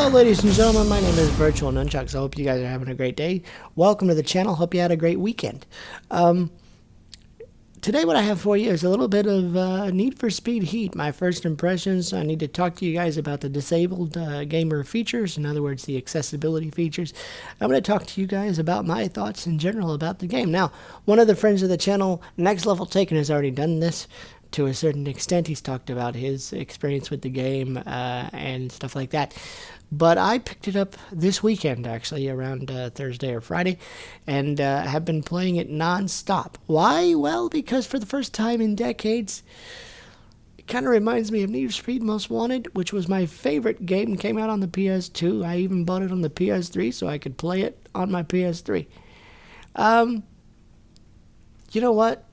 Hello ladies and gentlemen, my name is VirtualNunchucks. I hope you guys are having a great day. Welcome to the channel. Hope you had a great weekend. Today what I have for you is a little bit of Need for Speed Heat. My first impressions. I need to talk to you guys about the disabled gamer features. In other words, the accessibility features. I'm going to talk to you guys about my thoughts in general about the game. Now, one of the friends of the channel, Next Level Taken, has already done this to a certain extent. He's talked about his experience with the game and stuff like that. But I picked it up this weekend, actually, around Thursday or Friday, and have been playing it non-stop. Why? Well, because for the first time in decades, it kind of reminds me of Need for Speed Most Wanted, which was my favorite game. It came out on the PS2. I even bought it on the PS3 so I could play it on my PS3. You know what?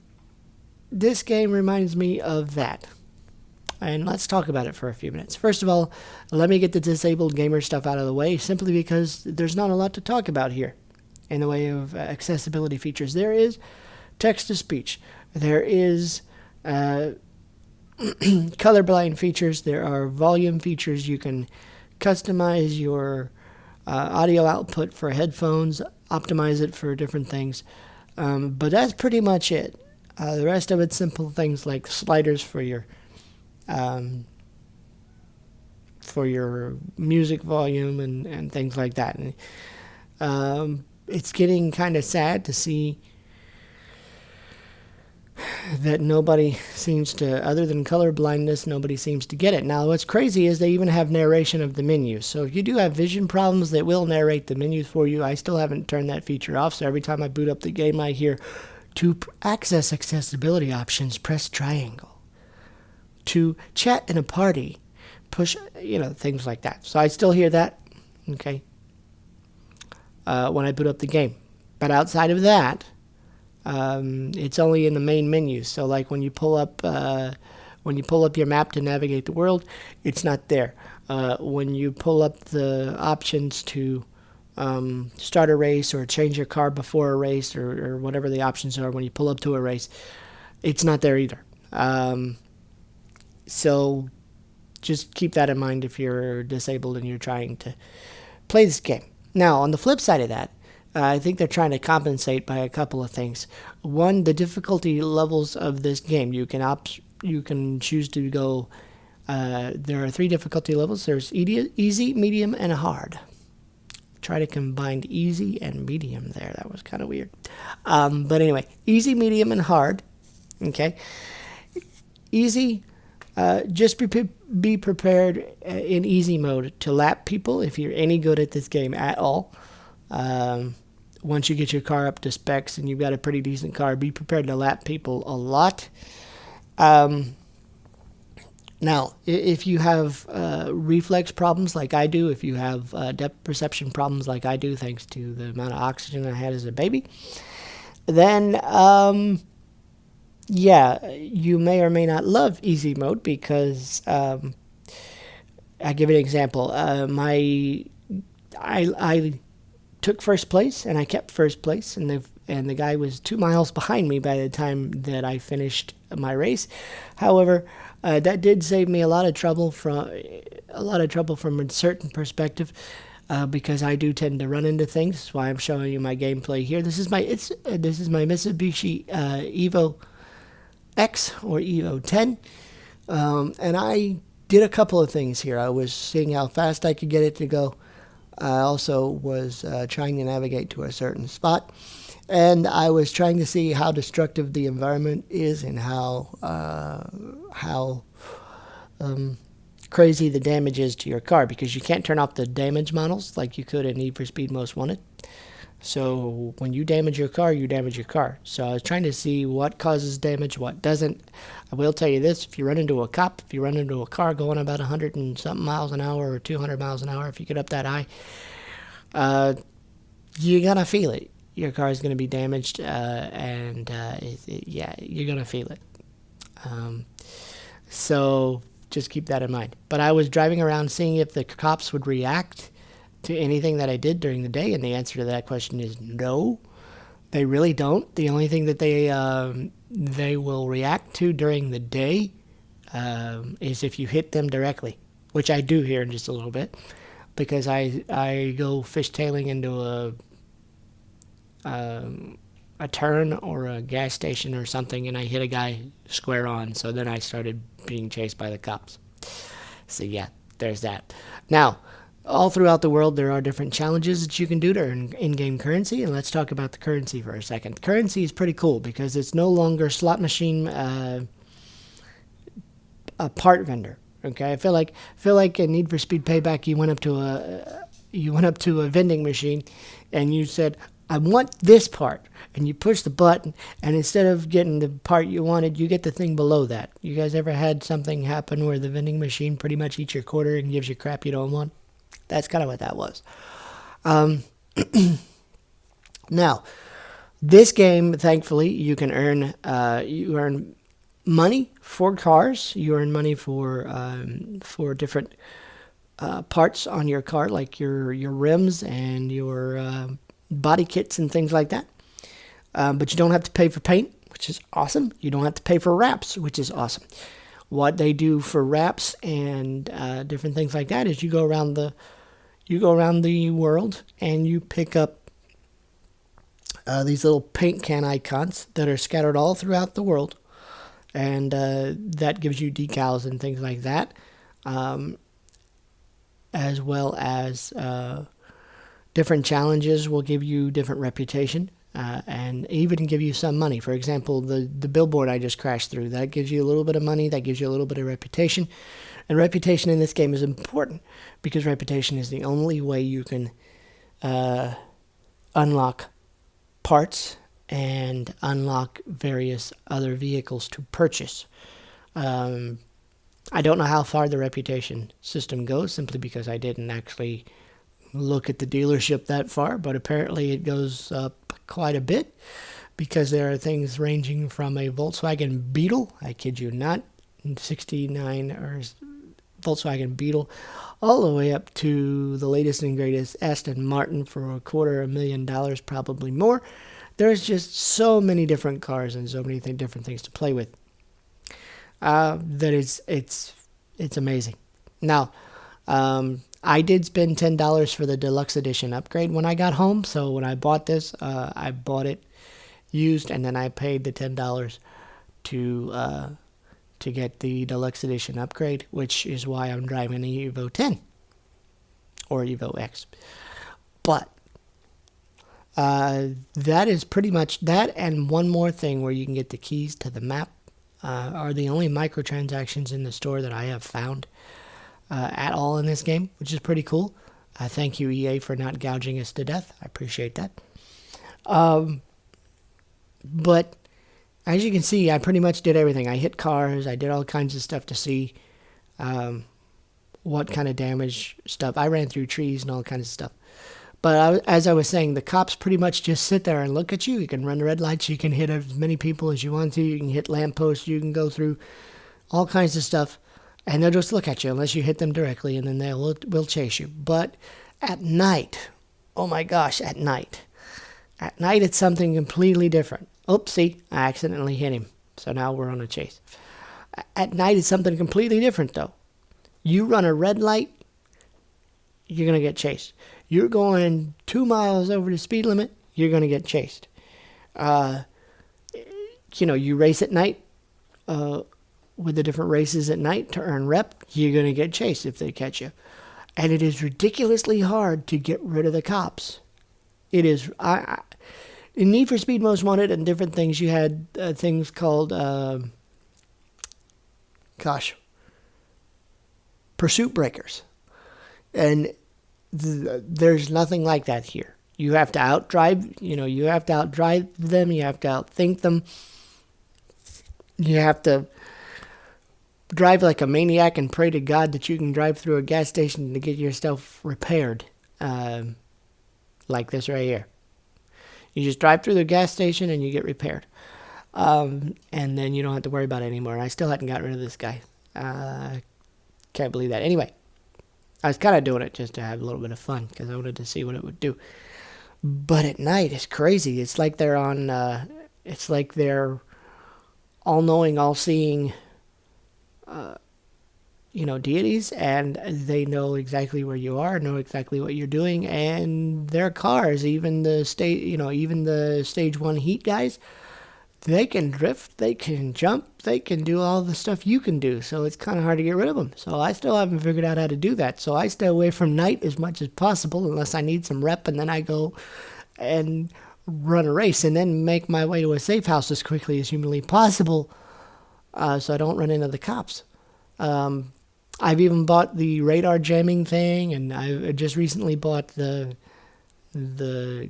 This game reminds me of that. And let's talk about it for a few minutes. First of all, let me get the disabled gamer stuff out of the way, simply because there's not a lot to talk about here in the way of accessibility features. There is text-to-speech. There is colorblind features. There are volume features. You can customize your audio output for headphones, optimize it for different things. But that's pretty much it. The rest of it's simple things like sliders for your music volume and things like that. And it's getting kind of sad to see that nobody seems to, other than color blindness, nobody seems to get it. Now, what's crazy is they even have narration of the menus. So if you do have vision problems, they will narrate the menus for you. I still haven't turned that feature off, so every time I boot up the game, I hear, to access accessibility options, press triangle. To chat in a party, push, things like that. So I still hear that, okay, when I boot up the game. But outside of that, it's only in the main menu. So like when you pull up your map to navigate the world, it's not there. When you pull up the options to start a race or change your car before a race or whatever the options are when you pull up to a race, it's not there either. So just keep that in mind if you're disabled and you're trying to play this game. Now, on the flip side of that, I think they're trying to compensate by a couple of things. One, the difficulty levels of this game. You can choose to go. There are 3 difficulty levels. There's easy, medium, and hard. Try to combine easy and medium there. That was kind of weird. But anyway, easy, medium, and hard. Okay. Easy. Just be prepared in easy mode to lap people if you're any good at this game at all. Once you get your car up to specs and you've got a pretty decent car, be prepared to lap people a lot. Now, if you have reflex problems like I do, if you have depth perception problems like I do, thanks to the amount of oxygen I had as a baby, then yeah, you may or may not love easy mode because I'll give you an example. I took first place and I kept first place, and the guy was 2 miles behind me by the time that I finished my race. However, that did save me a lot of trouble from a certain perspective. Because I do tend to run into things. That's why I'm showing you my gameplay here. This is my Mitsubishi Evo X or Evo 10, and I did a couple of things here. I was seeing how fast I could get it to go. I also was trying to navigate to a certain spot, and I was trying to see how destructive the environment is and how crazy the damage is to your car, because you can't turn off the damage models like you could in Need for Speed Most Wanted. So when you damage your car, you damage your car. So I was trying to see what causes damage, what doesn't. I will tell you this: if you run into a cop, if you run into a car going about 100 and something miles an hour or 200 miles an hour, if you get up that high, you're gonna feel it. Your car is gonna be damaged, yeah, you're gonna feel it. So just keep that in mind. But I was driving around seeing if the cops would react to anything that I did during the day, and the answer to that question is no. They really don't. The only thing that they will react to during the day is if you hit them directly, which I do here in just a little bit. because I go fishtailing into a turn or a gas station or something, and I hit a guy square on. So then I started being chased by the cops. So yeah, there's that. Now, all throughout the world, there are different challenges that you can do to earn in-game currency, and let's talk about the currency for a second. Currency is pretty cool because it's no longer slot machine a part vendor. Okay, I feel like in Need for Speed Payback, you went up to a vending machine, and you said, "I want this part," and you push the button, and instead of getting the part you wanted, you get the thing below that. You guys ever had something happen where the vending machine pretty much eats your quarter and gives you crap you don't want? That's kind of what that was. Now, this game, thankfully, you can earn money for cars. You earn money for different parts on your car, like your rims and your body kits and things like that. But you don't have to pay for paint, which is awesome. You don't have to pay for wraps, which is awesome. What they do for wraps and different things like that is you go around the world and you pick up these little paint can icons that are scattered all throughout the world, and that gives you decals and things like that, as well as different challenges will give you different reputation, and even give you some money. For example, the billboard I just crashed through, that gives you a little bit of money, that gives you a little bit of reputation. And reputation in this game is important because reputation is the only way you can unlock parts and unlock various other vehicles to purchase. I don't know how far the reputation system goes, simply because I didn't actually look at the dealership that far, but apparently it goes up quite a bit, because there are things ranging from a Volkswagen Beetle, I kid you not, 69 or Volkswagen Beetle, all the way up to the latest and greatest Aston Martin for $250,000, probably more. There's just so many different cars and so many different things to play with. That it's amazing. Now, I did spend $10 for the deluxe edition upgrade when I got home. So when I bought this, I bought it used, and then I paid the $10 to get the deluxe edition upgrade, which is why I'm driving the Evo 10 or Evo X. But that is pretty much that, and one more thing where you can get the keys to the map are the only microtransactions in the store that I have found at all in this game, which is pretty cool. Thank you, EA, for not gouging us to death. I appreciate that. But as you can see, I pretty much did everything. I hit cars. I did all kinds of stuff to see what kind of damage stuff. I ran through trees and all kinds of stuff. But as I was saying, the cops pretty much just sit there and look at you. You can run the red lights. You can hit as many people as you want to. You can hit lampposts. You can go through all kinds of stuff. And they'll just look at you unless you hit them directly, and then will chase you. But at night, oh my gosh, at night. At night, it's something completely different. Oopsie, I accidentally hit him. So now we're on a chase. At night, it's something completely different, though. You run a red light, you're going to get chased. You're going 2 miles over the speed limit, you're going to get chased. You race at night with the different races at night to earn rep, you're going to get chased if they catch you. And it is ridiculously hard to get rid of the cops. It is. In Need for Speed Most Wanted and different things, you had things called, pursuit breakers. And there's nothing like that here. You have to outdrive them. You have to outthink them. You have to drive like a maniac and pray to God that you can drive through a gas station to get yourself repaired. Like this right here. You just drive through the gas station and you get repaired. And then you don't have to worry about it anymore. I still hadn't gotten rid of this guy. Can't believe that. Anyway, I was kind of doing it just to have a little bit of fun because I wanted to see what it would do. But at night, it's crazy. It's like they're on, it's like they're all-knowing, all-seeing deities, and they know exactly where you are, know exactly what you're doing, and their cars, even the stage 1 heat guys, they can drift, they can jump, they can do all the stuff you can do. So it's kind of hard to get rid of them. So I still haven't figured out how to do that. So I stay away from night as much as possible unless I need some rep, and then I go and run a race and then make my way to a safe house as quickly as humanly possible, so I don't run into the cops. I've even bought the radar jamming thing, and I just recently bought the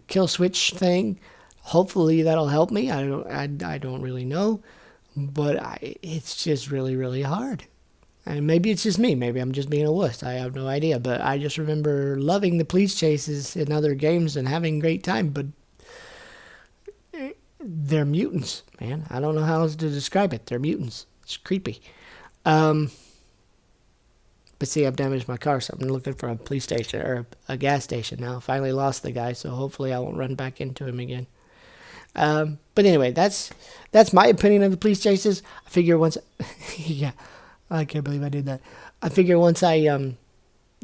kill switch thing. Hopefully that'll help me. I don't really know, but it's just really, really hard. And maybe it's just me. Maybe I'm just being a wuss. I have no idea. But I just remember loving the police chases in other games and having a great time. But they're mutants, man. I don't know how else to describe it. They're mutants. It's creepy. But see, I've damaged my car, so I'm looking for a police station or a gas station now. Finally lost the guy, so hopefully I won't run back into him again. But anyway, that's my opinion of the police chases. I figure once, yeah, I can't believe I did that. I figure once I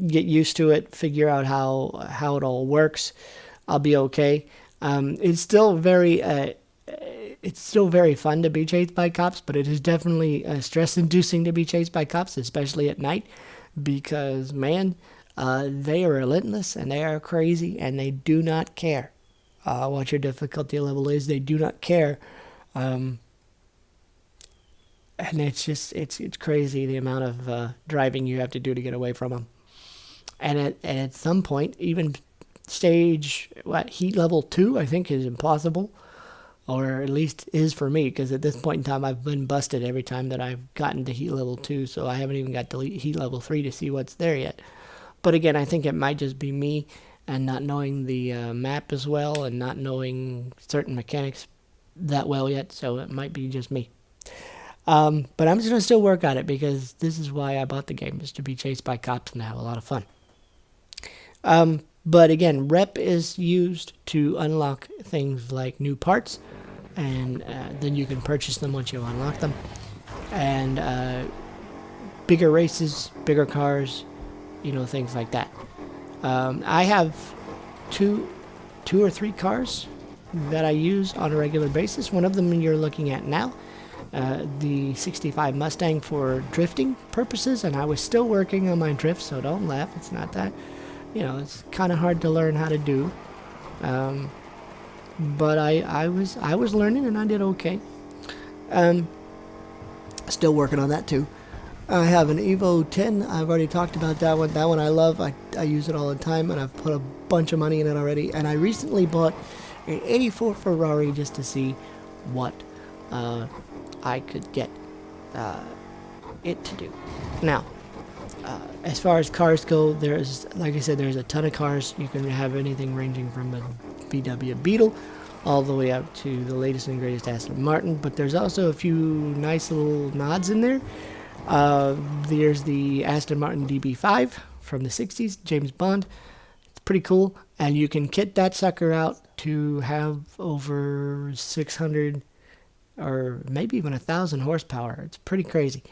get used to it, figure out how it all works, I'll be okay. It's still very fun to be chased by cops, but it is definitely stress-inducing to be chased by cops, especially at night, because man, they are relentless and they are crazy and they do not care what your difficulty level is. They do not care. And it's crazy the amount of driving you have to do to get away from them. And at some point, even stage heat level 2, I think, is impossible, or at least is for me, because at this point in time I've been busted every time that I've gotten to heat level 2, so I haven't even got to heat level 3 to see what's there yet. But again, I think it might just be me and not knowing the map as well and not knowing certain mechanics that well yet, so it might be just me. But I'm just going to still work on it, because this is why I bought the game, is to be chased by cops and have a lot of fun. But again, rep is used to unlock things like new parts, and then you can purchase them once you unlock them. And bigger races, bigger cars, things like that. I have two or three cars that I use on a regular basis. One of them you're looking at now, the 65 Mustang for drifting purposes, and I was still working on my drift, so don't laugh. It's not that, it's kind of hard to learn how to do. But I was learning and I did okay. Still working on that too. I have an Evo 10. I've already talked about that one. That one I love. I use it all the time, and I've put a bunch of money in it already. And I recently bought an 84 Ferrari just to see what I could get it to do. Now, as far as cars go, like I said, there's a ton of cars. You can have anything ranging from a VW Beetle all the way up to the latest and greatest Aston Martin. But there's also a few nice little nods in there. There's the Aston Martin DB5 from the 60s, James Bond. It's pretty cool, and you can kit that sucker out to have over 600 or maybe even 1,000 horsepower. It's pretty crazy.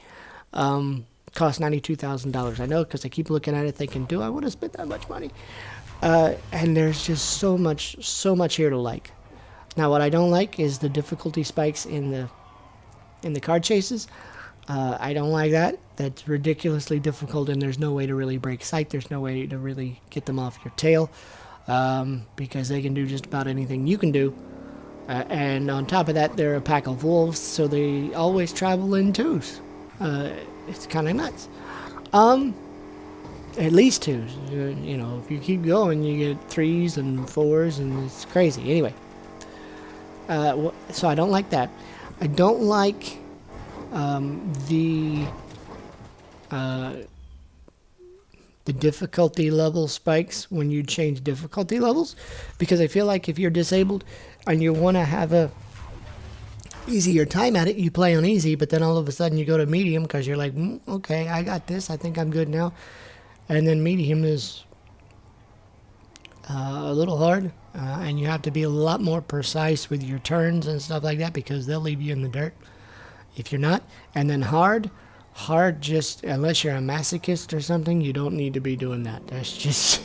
Cost $92,000. I know, because I keep looking at it thinking, do I want to spend that much money? And there's just so much here to like. Now, what I don't like is the difficulty spikes in the car chases. I don't like that. That's ridiculously difficult, and there's no way to really break sight. There's no way to really get them off your tail, because they can do just about anything you can do. And on top of that, they're a pack of wolves, so they always travel in twos. It's kind of nuts. At least twos. If you keep going, you get 3s and 4s, and it's crazy. Anyway, so I don't like that. I don't like the difficulty level spikes when you change difficulty levels, because I feel like if you're disabled and you want to have a easier time at it, you play on easy, but then all of a sudden you go to medium because you're like, okay, I got this, I think I'm good now. And then medium is a little hard, and you have to be a lot more precise with your turns and stuff like that, because they'll leave you in the dirt if you're not. And then hard, hard, just unless you're a masochist or something, you don't need to be doing that. That's just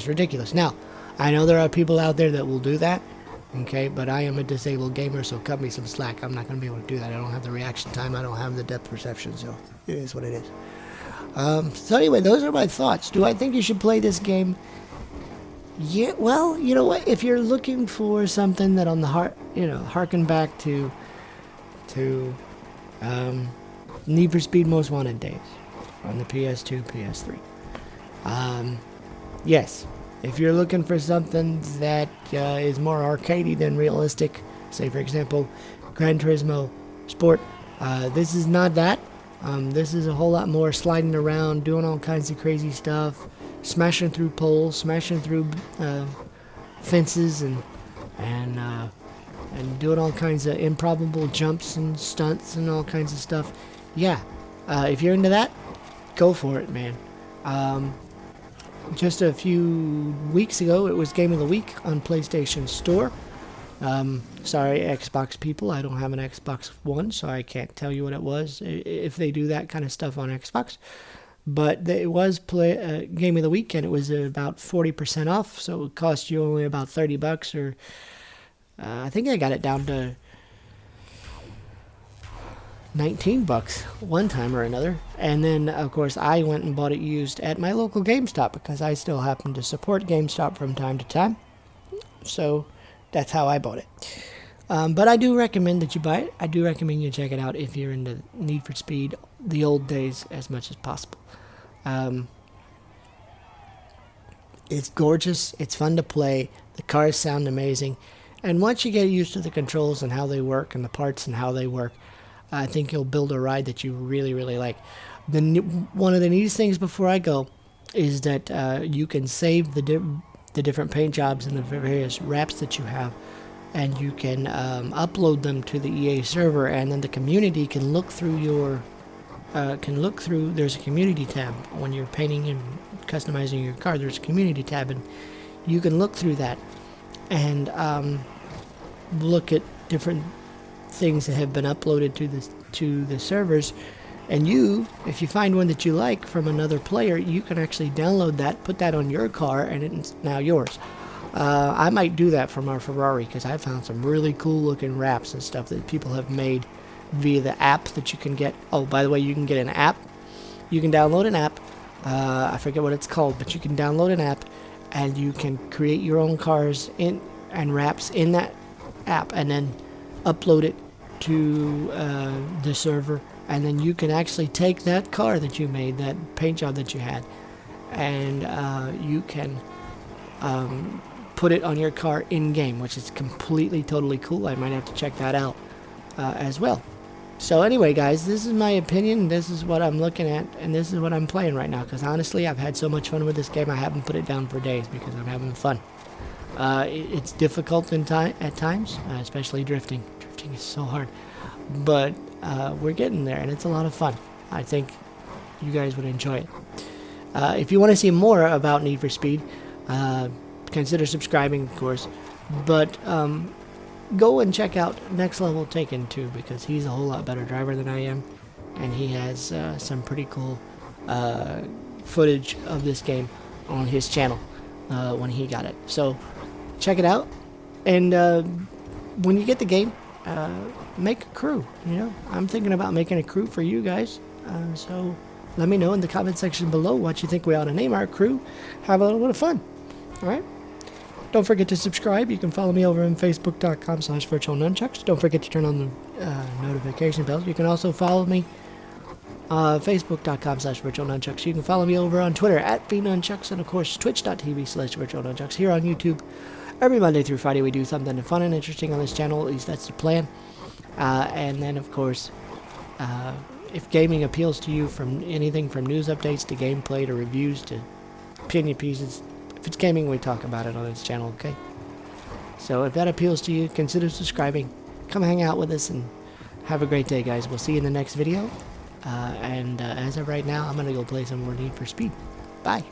ridiculous. Now, I know there are people out there that will do that, okay, but I am a disabled gamer, so cut me some slack. I'm not going to be able to do that. I don't have the reaction time. I don't have the depth perception, so it is what it is. So anyway, those are my thoughts. Do I think you should play this game? Yeah, well, you know what? If you're looking for something that on the harken back to Need for Speed Most Wanted days on the PS2, PS3. Yes, if you're looking for something that is more arcadey than realistic, say for example, Gran Turismo Sport, this is not that. This is a whole lot more sliding around, doing all kinds of crazy stuff, smashing through poles, smashing through fences, and doing all kinds of improbable jumps and stunts and all kinds of stuff. Yeah, if you're into that, go for it, man. Just a few weeks ago, it was Game of the Week on PlayStation Store. Sorry, Xbox people, I don't have an Xbox One, so I can't tell you what it was if they do that kind of stuff on Xbox. But it was Game of the Week, and it was about 40% off, so it would cost you only about $30, or I think I got it down to $19 one time or another. And then, of course, I went and bought it used at my local GameStop because I still happen to support GameStop from time to time. So that's how I bought it. But I do recommend that you buy it. I do recommend you check it out if you're into Need for Speed, the old days, as much as possible. It's gorgeous. It's fun to play. The cars sound amazing. And once you get used to the controls and how they work and the parts and how they work, I think you'll build a ride that you really, really like. One of the neatest things before I go is that you can save the different paint jobs and the various wraps that you have, and you can upload them to the EA server, and then the community can look through there's a community tab when you're painting and customizing your car. There's a community tab, and you can look through that and look at different things that have been uploaded to the servers, and if you find one that you like from another player, you can actually download that, put that on your car, and it's now yours. I might do that from our Ferrari because I found some really cool looking wraps and stuff that people have made via the app that you can get. Oh, by the way, you can get an app. You can download an app. I forget what it's called, but you can download an app and you can create your own cars and wraps in that app, and then upload it to the server, and then you can actually take that car that you made, that paint job that you had, and you can put it on your car in-game, which is completely, totally cool. I might have to check that out as well. So anyway, guys, this is my opinion. This is what I'm looking at, and this is what I'm playing right now, because honestly, I've had so much fun with this game, I haven't put it down for days because I'm having fun. It's difficult at times, especially drifting. Drifting is so hard, but we're getting there, and it's a lot of fun. I think you guys would enjoy it. If you want to see more about Need for Speed, consider subscribing, of course, but go and check out Next Level Taken 2, because he's a whole lot better driver than I am, and he has some pretty cool footage of this game on his channel when he got it. So check it out, and when you get the game, make a crew. I'm thinking about making a crew for you guys, so let me know in the comment section below what you think we ought to name our crew. Have a little bit of fun. Alright? Don't forget to subscribe. You can follow me over on Facebook.com/VirtualNunchucks. Don't forget to turn on the notification bell. You can also follow me Facebook.com/VirtualNunchucks. You can follow me over on Twitter @VNunchucks, and of course Twitch.tv/VirtualNunchucks. Here on YouTube, every Monday through Friday we do something fun and interesting on this channel. At least that's the plan. And then of course, if gaming appeals to you, from anything from news updates to gameplay to reviews to opinion pieces, if it's gaming, we talk about it on this channel, okay? So if that appeals to you, consider subscribing. Come hang out with us, and have a great day, guys. We'll see you in the next video. And as of right now, I'm going to go play some more Need for Speed. Bye.